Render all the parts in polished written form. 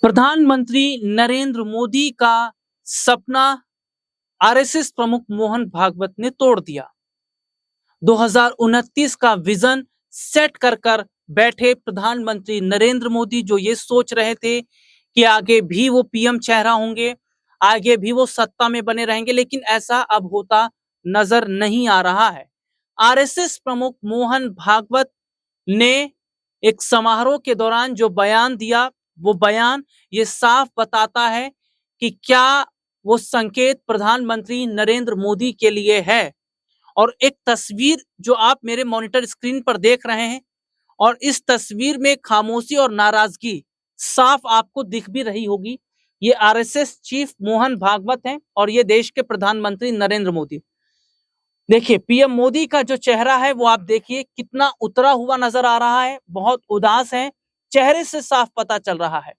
प्रधानमंत्री नरेंद्र मोदी का सपना आरएसएस प्रमुख मोहन भागवत ने तोड़ दिया। 2029 का विजन सेट कर बैठे प्रधानमंत्री नरेंद्र मोदी, जो ये सोच रहे थे कि आगे भी वो पीएम चेहरा होंगे, आगे भी वो सत्ता में बने रहेंगे, लेकिन ऐसा अब होता नजर नहीं आ रहा है। आरएसएस प्रमुख मोहन भागवत ने एक समारोह के दौरान जो बयान दिया, वो बयान ये साफ बताता है कि क्या वो संकेत प्रधानमंत्री नरेंद्र मोदी के लिए है। और एक तस्वीर जो आप मेरे मॉनिटर स्क्रीन पर देख रहे हैं, और इस तस्वीर में खामोशी और नाराजगी साफ आपको दिख भी रही होगी। ये आरएसएस चीफ मोहन भागवत हैं और ये देश के प्रधानमंत्री नरेंद्र मोदी। देखिए, पीएम मोदी का जो चेहरा है वो आप देखिए कितना उतरा हुआ नजर आ रहा है, बहुत उदास है, चेहरे से साफ पता चल रहा है।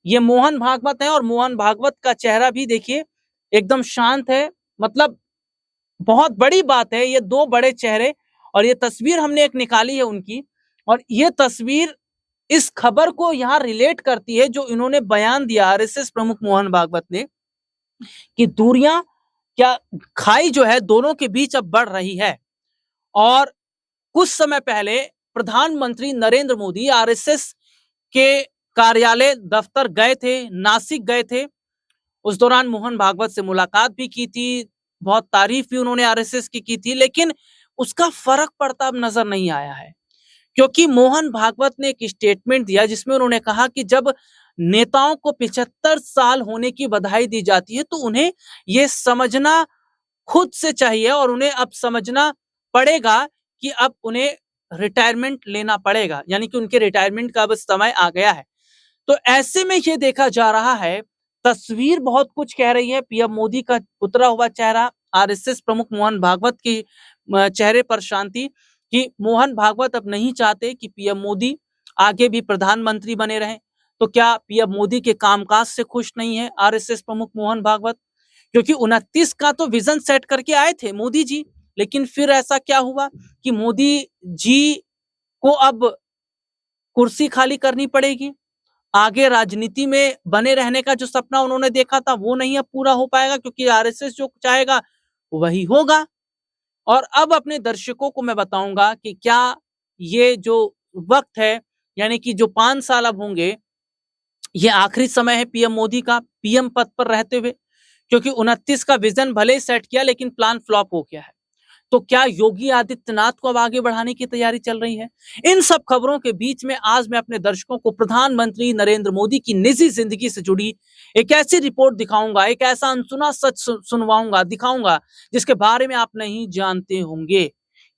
ये मोहन भागवत है और मोहन भागवत का चेहरा भी देखिए एकदम शांत है। मतलब बहुत बड़ी बात है, ये दो बड़े चेहरे, और ये तस्वीर हमने एक निकाली है उनकी, और ये तस्वीर इस खबर को यहाँ रिलेट करती है जो इन्होंने बयान दिया आरएसएस प्रमुख मोहन भागवत ने, कि दूरियां, क्या खाई जो है दोनों के बीच अब बढ़ रही है। और कुछ समय पहले प्रधानमंत्री नरेंद्र मोदी आरएसएस के कार्यालय दफ्तर गए थे, नासिक गए थे। उस दौरान मोहन भागवत से मुलाकात भी की थी, बहुत तारीफ भी उन्होंने आरएसएस की थी, लेकिन उसका फर्क पड़ता अब नजर नहीं आया है। क्योंकि मोहन भागवत ने एक स्टेटमेंट दिया जिसमें उन्होंने कहा कि जब नेताओं को 75 साल होने की बधाई दी जाती है तो उन्हें यह समझना खुद से चाहिए, और उन्हें अब समझना पड़ेगा कि अब उन्हें रिटायरमेंट लेना पड़ेगा, यानी कि उनके रिटायरमेंट का अब समय आ गया है। तो ऐसे में ये देखा जा रहा है, तस्वीर बहुत कुछ कह रही है। पीएम मोदी का उतरा हुआ चेहरा, आरएसएस प्रमुख मोहन भागवत की चेहरे पर शांति, कि मोहन भागवत अब नहीं चाहते कि पीएम मोदी आगे भी प्रधानमंत्री बने रहें। तो क्या पीएम मोदी के कामकाज से खुश नहीं है आरएसएस प्रमुख मोहन भागवत? क्योंकि 29 का तो विजन सेट करके आए थे मोदी जी, लेकिन फिर ऐसा क्या हुआ कि मोदी जी को अब कुर्सी खाली करनी पड़ेगी। आगे राजनीति में बने रहने का जो सपना उन्होंने देखा था वो नहीं अब पूरा हो पाएगा, क्योंकि आरएसएस जो चाहेगा वही होगा। और अब अपने दर्शकों को मैं बताऊंगा कि क्या ये जो वक्त है, यानी कि जो 5 साल अब होंगे, ये आखिरी समय है पीएम मोदी का पीएम पद पर रहते हुए। क्योंकि 29 का विजन भले ही सेट किया, लेकिन प्लान फ्लॉप हो गया है। तो क्या योगी आदित्यनाथ को अब आगे बढ़ाने की तैयारी चल रही है? इन सब खबरों के बीच में आज मैं अपने दर्शकों को प्रधानमंत्री नरेंद्र मोदी की निजी जिंदगी से जुड़ी एक ऐसी रिपोर्ट दिखाऊंगा, एक ऐसा अनसुना सच सुनवाऊंगा, दिखाऊंगा, जिसके बारे में आप नहीं जानते होंगे।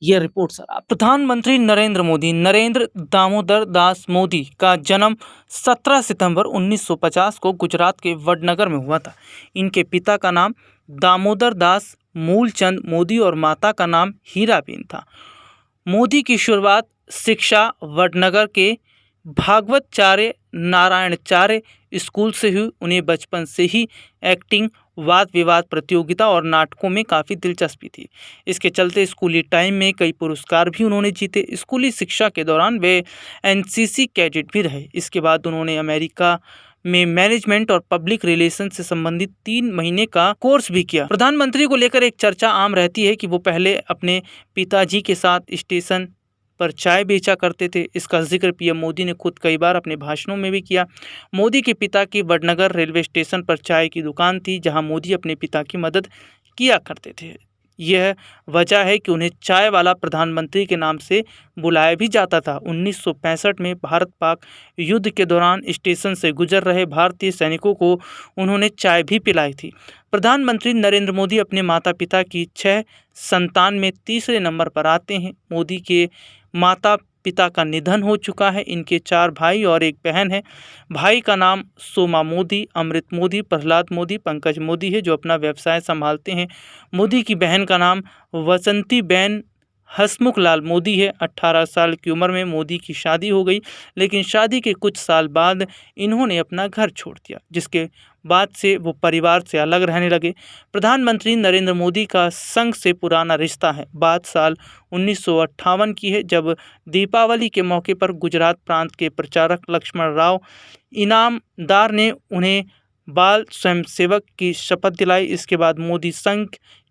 ये रिपोर्ट सर आप। प्रधानमंत्री नरेंद्र मोदी नरेंद्र दामोदर दास मोदी का जन्म 17 सितंबर 1950 को गुजरात के वडनगर में हुआ था। इनके पिता का नाम दामोदर दास मूलचंद मोदी और माता का नाम हीराबेन था। मोदी की शुरुआत शिक्षा वडनगर के भागवतचार्य नारायणचार्य स्कूल से हुई। उन्हें बचपन से ही एक्टिंग, वाद विवाद प्रतियोगिता और नाटकों में काफ़ी दिलचस्पी थी। इसके चलते स्कूली टाइम में कई पुरस्कार भी उन्होंने जीते। स्कूली शिक्षा के दौरान वे एनसीसी कैडेट भी रहे। इसके बाद उन्होंने अमेरिका में मैनेजमेंट और पब्लिक रिलेशन से संबंधित 3 महीने का कोर्स भी किया। प्रधानमंत्री को लेकर एक चर्चा आम रहती है कि वो पहले अपने पिताजी के साथ स्टेशन पर चाय बेचा करते थे। इसका जिक्र पीएम मोदी ने खुद कई बार अपने भाषणों में भी किया। मोदी के पिता की वडनगर रेलवे स्टेशन पर चाय की दुकान थी, जहां मोदी अपने पिता की मदद किया करते थे। यह वजह है कि उन्हें चाय वाला प्रधानमंत्री के नाम से बुलाया भी जाता था। 1965 में भारत पाक युद्ध के दौरान स्टेशन से गुजर रहे भारतीय सैनिकों को उन्होंने चाय भी पिलाई थी। प्रधानमंत्री नरेंद्र मोदी अपने माता पिता की 6 संतान में तीसरे नंबर पर आते हैं। मोदी के माता पिता का निधन हो चुका है। इनके 4 भाई और एक बहन है। भाई का नाम सोमा मोदी, अमृत मोदी, प्रहलाद मोदी, पंकज मोदी है, जो अपना व्यवसाय संभालते हैं। मोदी की बहन का नाम वसंती बेन हसमुख लाल मोदी है। 18 साल की उम्र में मोदी की शादी हो गई, लेकिन शादी के कुछ साल बाद इन्होंने अपना घर छोड़ दिया, जिसके बाद से वो परिवार से अलग रहने लगे। प्रधानमंत्री नरेंद्र मोदी का संघ से पुराना रिश्ता है। बात साल 1958 की है, जब दीपावली के मौके पर गुजरात प्रांत के प्रचारक लक्ष्मण राव इनामदार ने उन्हें बाल स्वयंसेवक की शपथ दिलाई। इसके बाद मोदी संघ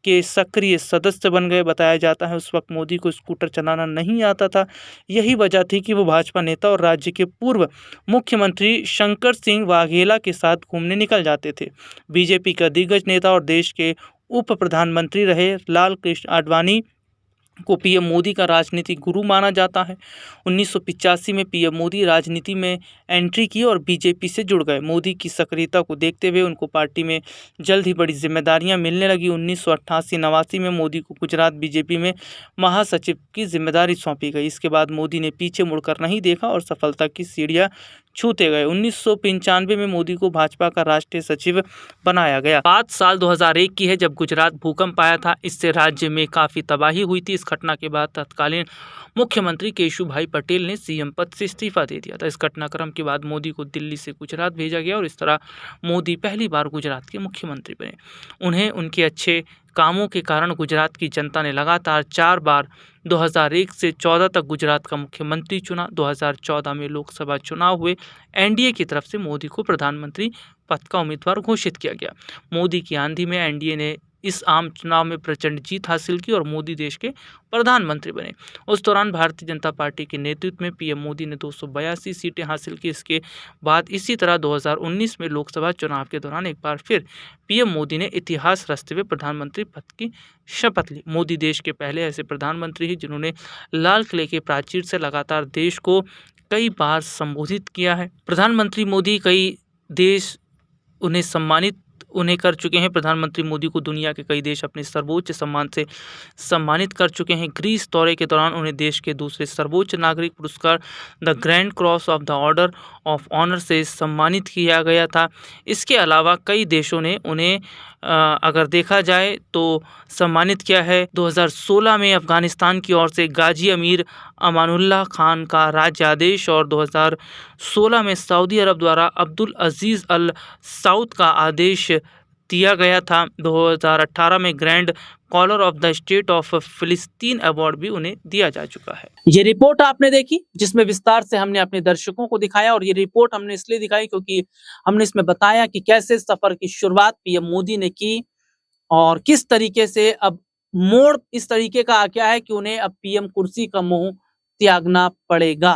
के सक्रिय सदस्य बन गए। बताया जाता है उस वक्त मोदी को स्कूटर चलाना नहीं आता था। यही वजह थी कि वो भाजपा नेता और राज्य के पूर्व मुख्यमंत्री शंकर सिंह वाघेला के साथ घूमने निकल जाते थे। बीजेपी का दिग्गज नेता और देश के उप प्रधानमंत्री रहे लाल कृष्ण आडवाणी को पीएम मोदी का राजनीतिक गुरु माना जाता है। 1985 में पीएम मोदी राजनीति में एंट्री की और बीजेपी से जुड़ गए। मोदी की सक्रियता को देखते हुए उनको पार्टी में जल्द ही बड़ी जिम्मेदारियां मिलने लगी। 1988-89 में मोदी को गुजरात बीजेपी में महासचिव की जिम्मेदारी सौंपी गई। इसके बाद मोदी ने पीछे मुड़कर नहीं देखा और सफलता की सीढ़ियां छूते गए। 1995 में मोदी को भाजपा का राष्ट्रीय सचिव बनाया गया। बात साल 2001 की है, जब गुजरात भूकंप आया था। इससे राज्य में काफ़ी तबाही हुई थी। इस घटना के बाद तत्कालीन मुख्यमंत्री केशुभाई पटेल ने सीएम पद से इस्तीफा दे दिया था। इस घटनाक्रम के बाद मोदी को दिल्ली से गुजरात भेजा गया और इस तरह मोदी पहली बार गुजरात के मुख्यमंत्री बने। उन्हें उनके अच्छे कामों के कारण गुजरात की जनता ने लगातार 4 बार 2001 से 14 तक गुजरात का मुख्यमंत्री चुना। 2014 में लोकसभा चुनाव हुए। एनडीए की तरफ से मोदी को प्रधानमंत्री पद का उम्मीदवार घोषित किया गया। मोदी की आंधी में एनडीए ने इस आम चुनाव में प्रचंड जीत हासिल की और मोदी देश के प्रधानमंत्री बने। उस दौरान भारतीय जनता पार्टी के नेतृत्व में पीएम मोदी ने 282 सीटें हासिल की। इसके बाद इसी तरह 2019 में लोकसभा चुनाव के दौरान एक बार फिर पीएम मोदी ने इतिहास रचते हुए प्रधानमंत्री पद की शपथ ली। मोदी देश के पहले ऐसे प्रधानमंत्री हैं जिन्होंने लाल किले के प्राचीर से लगातार देश को कई बार संबोधित किया है। प्रधानमंत्री मोदी कई देश उन्हें कर चुके हैं। प्रधानमंत्री मोदी को दुनिया के कई देश अपने सर्वोच्च सम्मान से सम्मानित कर चुके हैं। ग्रीस दौरे के दौरान उन्हें देश के दूसरे सर्वोच्च नागरिक पुरस्कार the grand cross of the order of honour से सम्मानित किया गया था। इसके अलावा कई देशों ने उन्हें अगर देखा जाए तो सम्मानित किया है। 2016 में अफगानिस्तान की ओर से गाजी अमीर अमानुल्लाह खान का राज्यादेश और 2016 में सऊदी अरब द्वारा अब्दुल अजीज़ अल सऊद का आदेश दिया गया था। 2018 में grand collar of the state of फिलिस्तीन अवार्ड भी उन्हें दिया जा चुका है। ये रिपोर्ट आपने देखी जिसमें विस्तार से हमने अपने दर्शकों को दिखाया और ये रिपोर्ट हमने इसलिए दिखाई क्योंकि हमने इसमें बताया कि कैसे सफर की शुरुआत पीएम मोदी ने की और किस तरीके से अब मोड़ इस तरीके का आ गया है कि उन्हें अब पीएम कुर्सी का मोह त्यागना पड़ेगा।